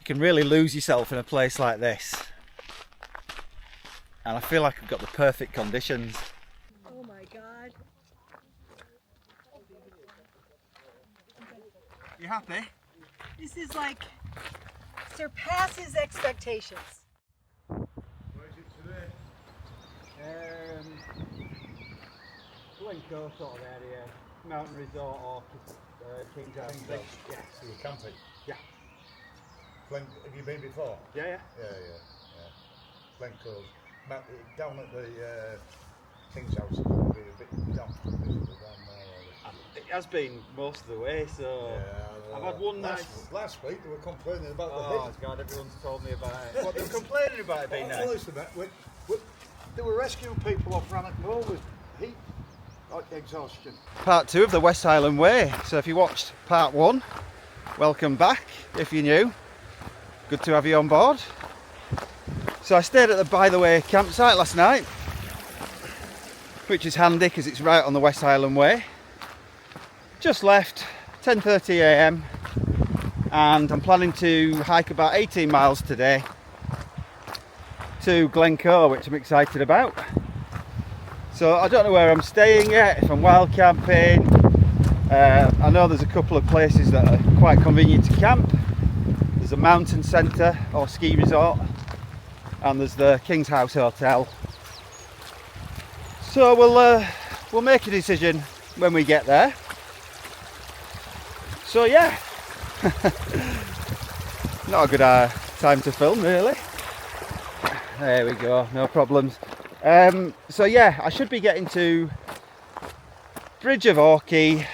You can really lose yourself in a place like this. And I feel like I've got the perfect conditions. Oh my God. You happy? This is like surpasses expectations. Where is it today? Glencoe sort of area, mountain resort or Kingshouse. Yeah, so you're camping? Yeah. Have you been before? Yeah. Yeah. Glencoe's down at the Kingshouse, it's going to be a bit damp down there. It has been most of the way, so Yeah, I've had one nice. Last week they were complaining about the Oh heat. God, everyone's told me about it. What, they were complaining about it being nice? Listen, they were rescuing people off Rannoch Moor with heat exhaustion. Part 2 of the West Highland Way. So if you watched part 1, welcome back. If you're new, good to have you on board. So I stayed at the By the Way campsite last night, which is handy because it's right on the West Highland Way. Just left, 10:30 a.m. and I'm planning to hike about 18 miles today to Glencoe, which I'm excited about. So I don't know where I'm staying yet, if I'm wild camping. I know there's a couple of places that are quite convenient to camp. There's a mountain centre or ski resort, and there's the Kingshouse hotel. So we'll make a decision when we get there. So yeah, not a good time to film really. There we go, no problems. So yeah, I should be getting to Bridge of Orkney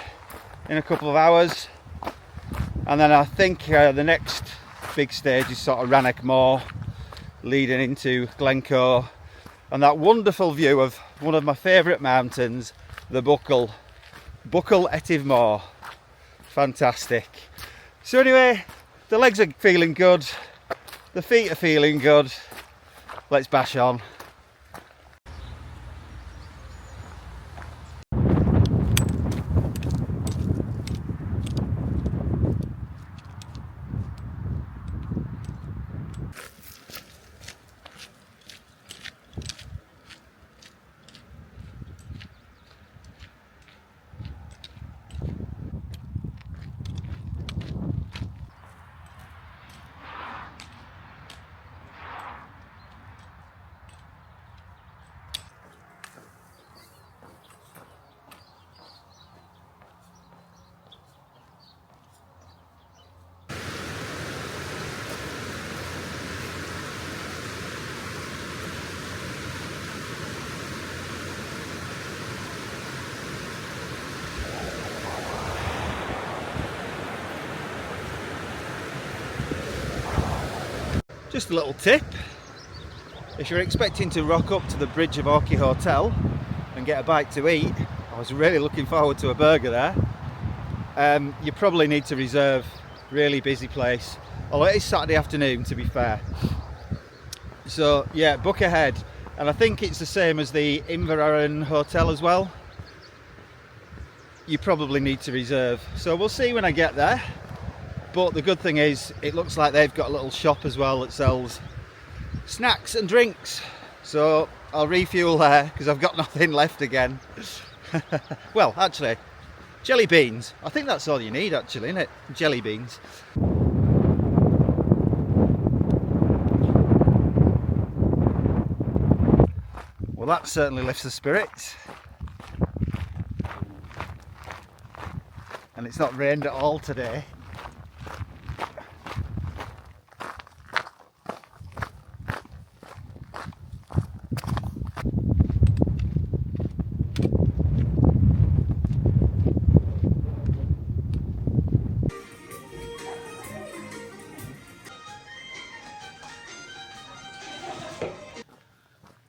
in a couple of hours, and then I think the next big stage is sort of Rannoch Moor, leading into Glencoe, and that wonderful view of one of my favourite mountains, the Buckle Etive Moor. Fantastic. So anyway, the legs are feeling good, the feet are feeling good. Let's bash on. Just a little tip, if you're expecting to rock up to the Bridge of Orkney Hotel and get a bite to eat, I was really looking forward to a burger there, you probably need to reserve. Really busy place, although it is Saturday afternoon to be fair. So yeah, book ahead, and I think it's the same as the Inverarren Hotel as well. You probably need to reserve, so we'll see when I get there. But the good thing is, it looks like they've got a little shop as well that sells snacks and drinks. So I'll refuel there because I've got nothing left again. Well, actually, jelly beans. I think that's all you need actually, isn't it? Jelly beans. Well, that certainly lifts the spirits. And it's not rained at all today.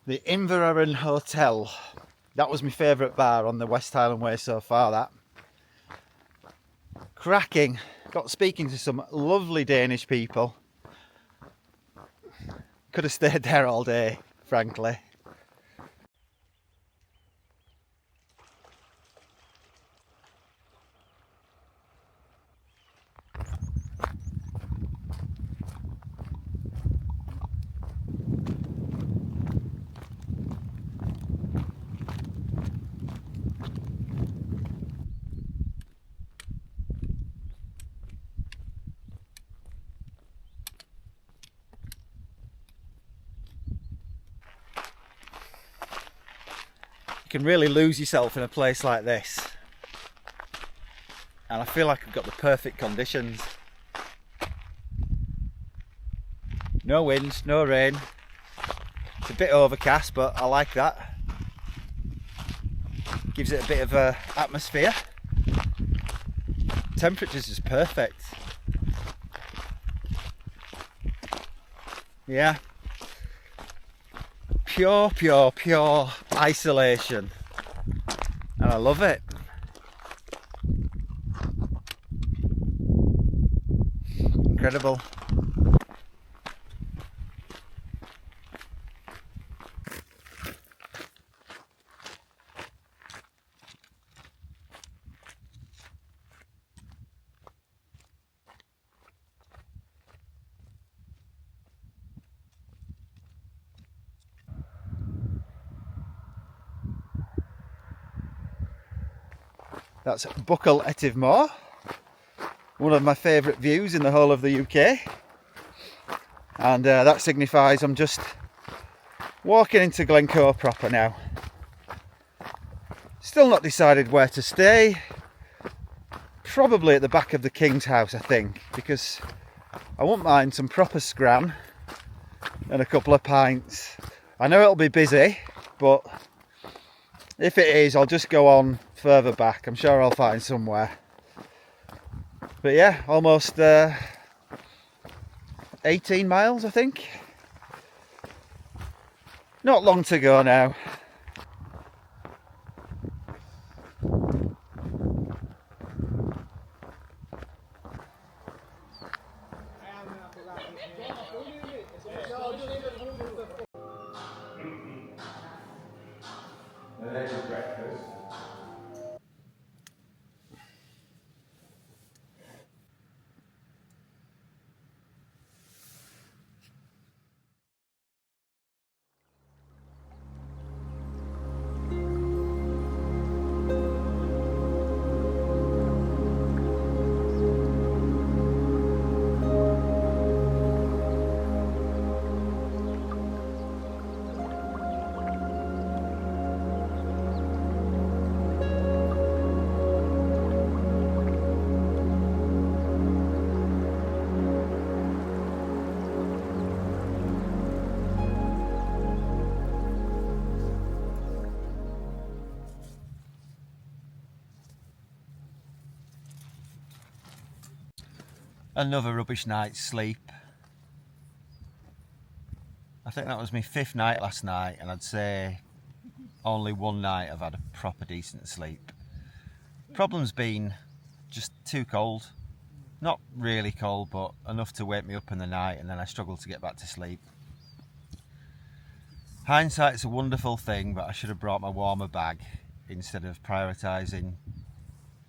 The Inverarren Hotel. That was my favourite bar on the West Highland Way so far, that. Cracking. Got speaking to some lovely Danish people. Could have stayed there all day, frankly. can really lose yourself in a place like this. And I feel like I've got the perfect conditions. No wind, no rain. It's a bit overcast, but I like that. Gives it a bit of a atmosphere. Temperature's just perfect. Yeah. Pure isolation. And I love it. Incredible. That's Buckle Etive Moor, one of my favourite views in the whole of the UK, and that signifies I'm just walking into Glencoe proper now. Still not decided where to stay, probably at the back of the Kingshouse I think, because I won't mind some proper scran and a couple of pints. I know it'll be busy, but if it is, I'll just go on further back. I'm sure I'll find somewhere. But yeah, almost 18 miles I think. Not long to go now. Breakfast. Another rubbish night's sleep. I think that was my 5th night last night, and I'd say only one night I've had a proper decent sleep. Problem's been just too cold. Not really cold, but enough to wake me up in the night, and then I struggle to get back to sleep. Hindsight's a wonderful thing, but I should have brought my warmer bag instead of prioritising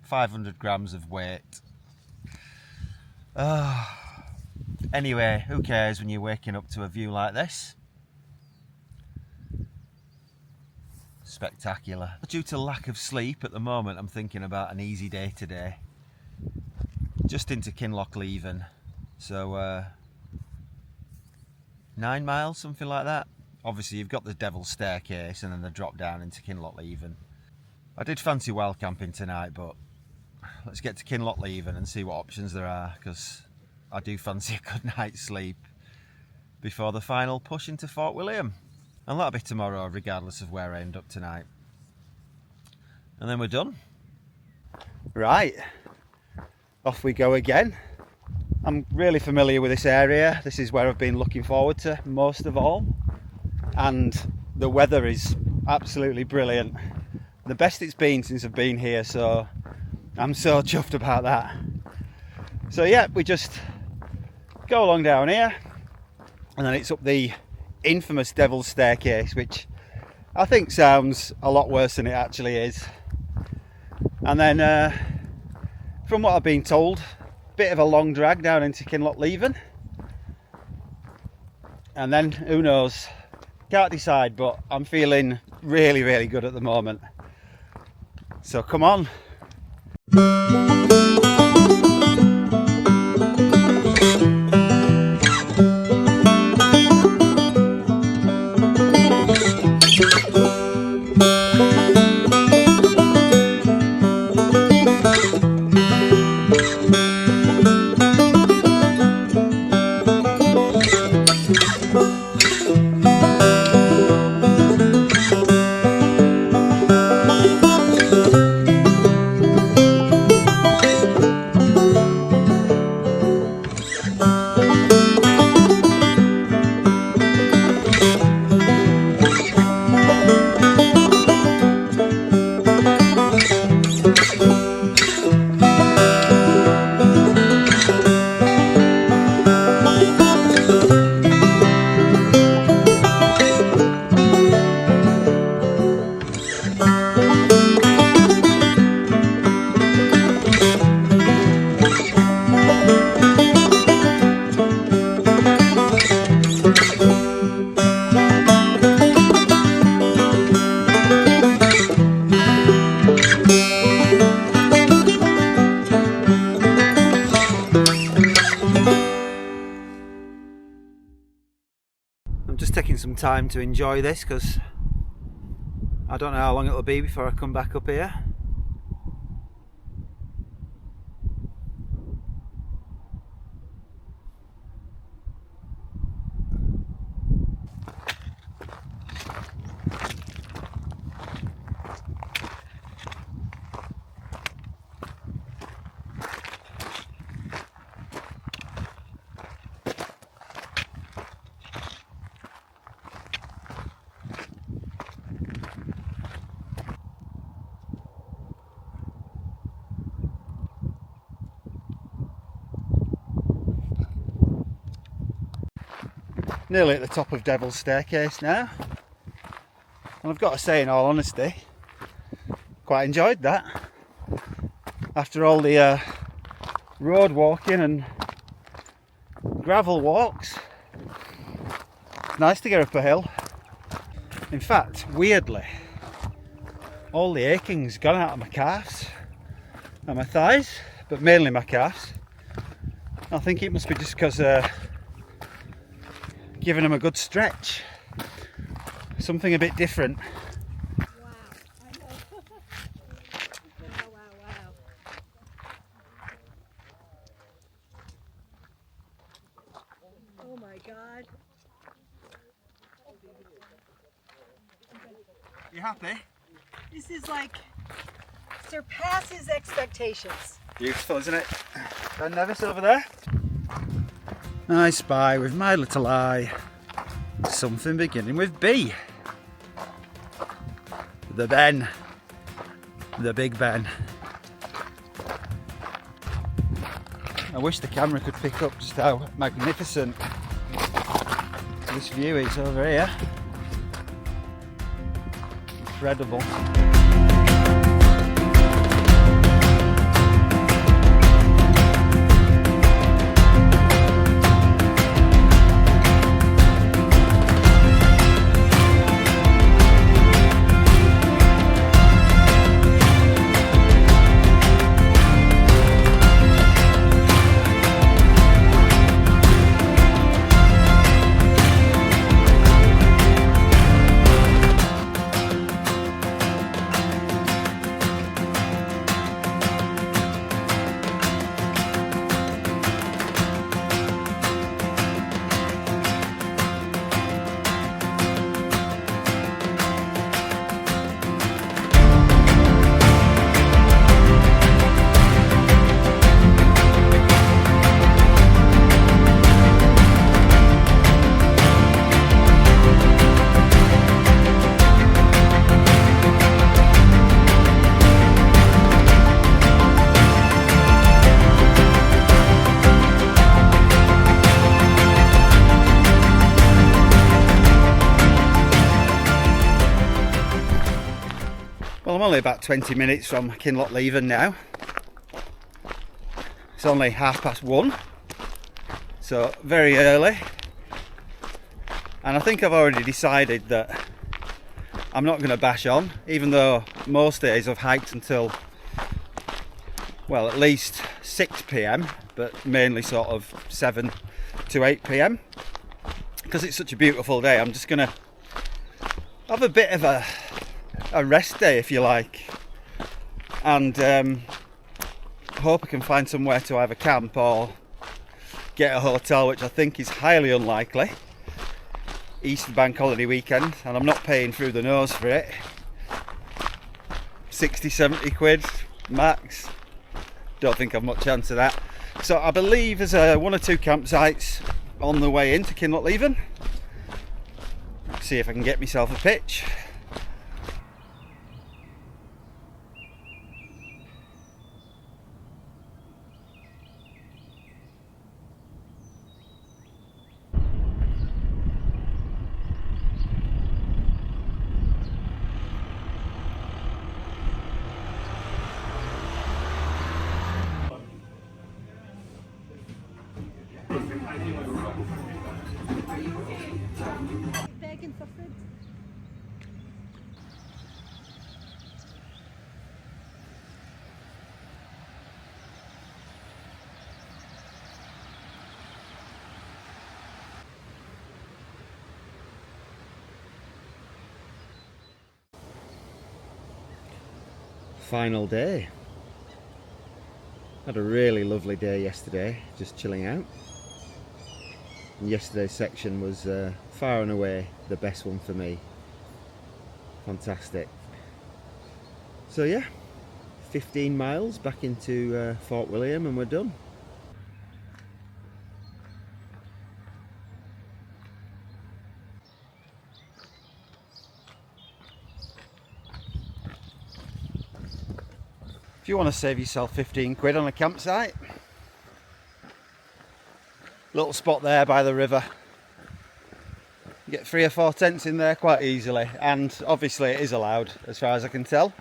500 grams of weight. Anyway, who cares when you're waking up to a view like this? Spectacular. Due to lack of sleep at the moment, I'm thinking about an easy day today. Just into Kinlochleven, so 9 miles, something like that. Obviously you've got the Devil's Staircase and then the drop down into Kinlochleven. I did fancy wild camping tonight, but let's get to Kinlochleven and see what options there are, because I do fancy a good night's sleep before the final push into Fort William. And that'll be tomorrow, regardless of where I end up tonight. And then we're done. Right, off we go again. I'm really familiar with this area. This is where I've been looking forward to most of all. And the weather is absolutely brilliant. The best it's been since I've been here, so I'm so chuffed about that. So yeah, we just go along down here, and then it's up the infamous Devil's Staircase, which I think sounds a lot worse than it actually is. And then from what I've been told, bit of a long drag down into Kinlochleven, and then who knows, can't decide, but I'm feeling really good at the moment. So come on. some time to enjoy this because I don't know how long it'll be before I come back up here. Nearly at the top of Devil's Staircase now, and I've got to say, in all honesty, quite enjoyed that. After all the road walking and gravel walks, it's nice to get up a hill. In fact, weirdly, all the aching's gone out of my calves and my thighs, but mainly my calves. I think it must be just because giving them a good stretch, something a bit different. Wow, I know. Wow. Oh my God. You happy? This is like surpasses expectations. Beautiful, isn't it? Ben Nevis over there. I spy with my little eye something beginning with B. The Ben. The Big Ben. I wish the camera could pick up just how magnificent this view is over here. Incredible. Well, I'm only about 20 minutes from Kinlochleven now. It's only 1:30, so very early. And I think I've already decided that I'm not going to bash on, even though most days I've hiked until, well, at least 6 p.m, but mainly sort of 7 to 8 p.m. Because it's such a beautiful day, I'm just going to have a bit of a rest day, if you like, and hope I can find somewhere to either camp or get a hotel, which I think is highly unlikely. Easter bank holiday weekend, and I'm not paying through the nose for it. 60-70 quid max. Don't think I've much chance of that. So I believe there's one or two campsites on the way into Kinlochleven. See if I can get myself a pitch. Bacon for food. final day. Had a really lovely day yesterday, just chilling out. And yesterday's section was far and away the best one for me. Fantastic. So yeah, 15 miles back into Fort William and we're done. If you want to save yourself 15 quid on a campsite, little spot there by the river. You get 3 or 4 tents in there quite easily, and obviously it is allowed as far as I can tell.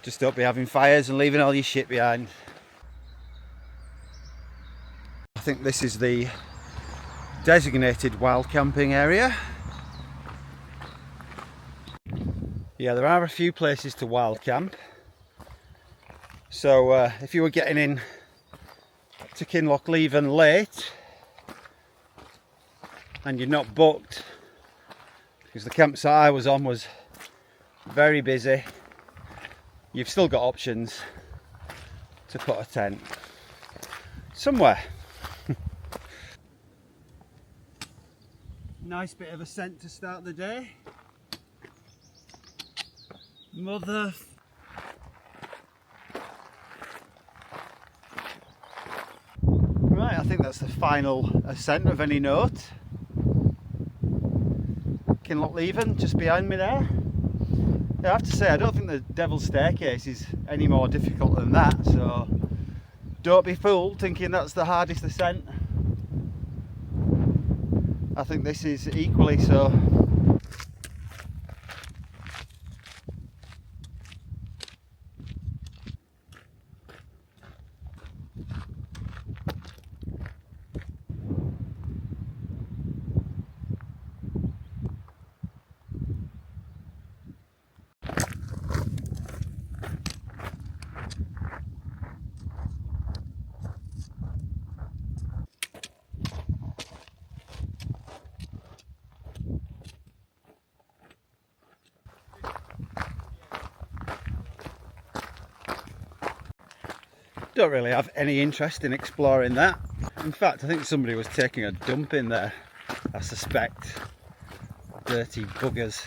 Just don't be having fires and leaving all your shit behind. I think this is the designated wild camping area. Yeah, there are a few places to wild camp. So if you were getting in to Kinlochleven late and you're not booked, because the campsite I was on was very busy, you've still got options to put a tent somewhere. Nice bit of ascent to start the day. Mother. Right, I think that's the final ascent of any note. Kinlochleven just behind me there. Yeah, I have to say, I don't think the Devil's Staircase is any more difficult than that, so don't be fooled thinking that's the hardest ascent. I think this is equally so. Don't really have any interest in exploring that. In fact, I think somebody was taking a dump in there, I suspect. Dirty buggers.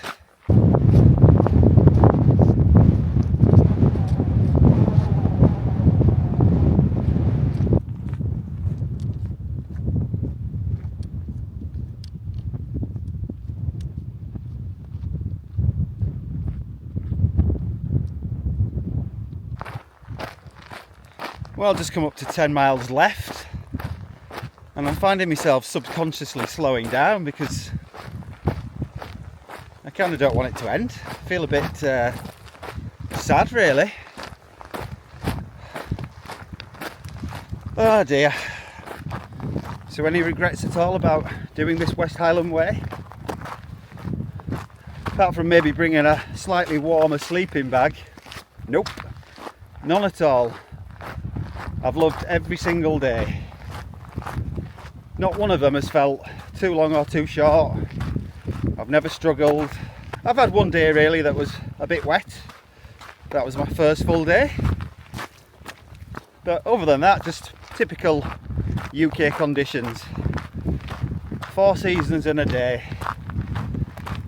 Well, just come up to 10 miles left, and I'm finding myself subconsciously slowing down because I kind of don't want it to end. I feel a bit sad, really. Oh dear. So any regrets at all about doing this West Highland way? Apart from maybe bringing a slightly warmer sleeping bag? Nope, none at all. I've loved every single day. Not one of them has felt too long or too short. I've never struggled. I've had one day really that was a bit wet. That was my first full day. But other than that, just typical UK conditions. 4 seasons in a day.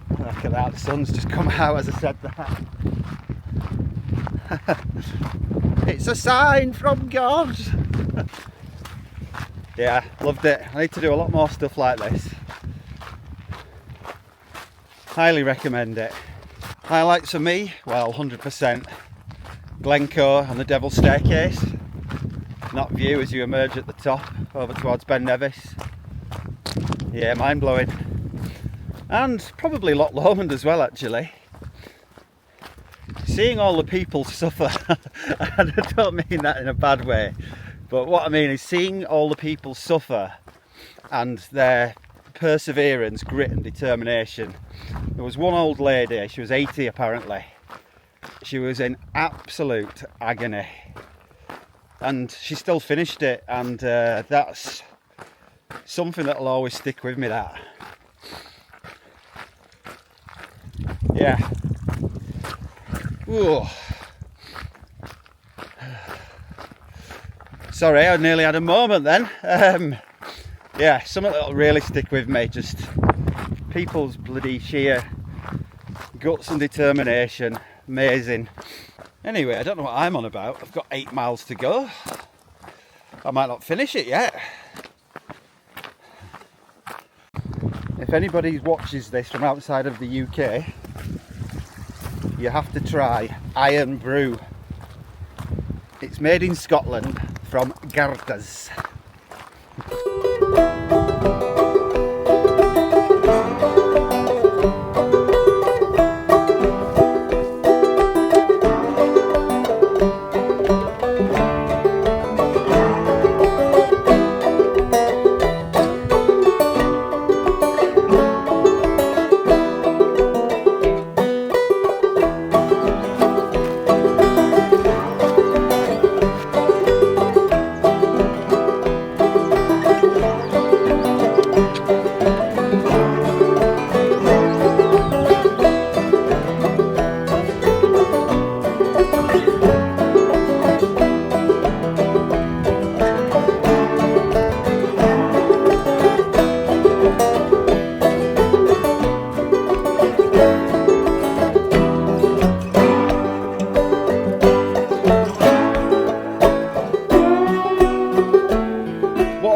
Look at that, the sun's just come out as I said that. It's a sign from God. Yeah, loved it. I need to do a lot more stuff like this. Highly recommend it. Highlights for me, well, 100% Glencoe and the Devil's Staircase. That view as you emerge at the top over towards Ben Nevis. Yeah, mind blowing. And probably Loch Lomond as well, actually. Seeing all the people suffer, and I don't mean that in a bad way, but what I mean is seeing all the people suffer and their perseverance, grit and determination. There was one old lady, she was 80 apparently. She was in absolute agony and she still finished it, and that's something that'll always stick with me, that. Yeah. Ooh. Sorry, I nearly had a moment then. Yeah, something that'll really stick with me, just people's bloody sheer guts and determination. Amazing. Anyway, I don't know what I'm on about. I've got 8 miles to go. I might not finish it yet. If anybody watches this from outside of the UK, you have to try Iron Brew. It's made in Scotland from Gardas.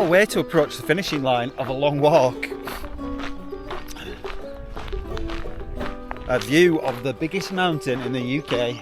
Way to approach the finishing line of a long walk. A view of the biggest mountain in the UK.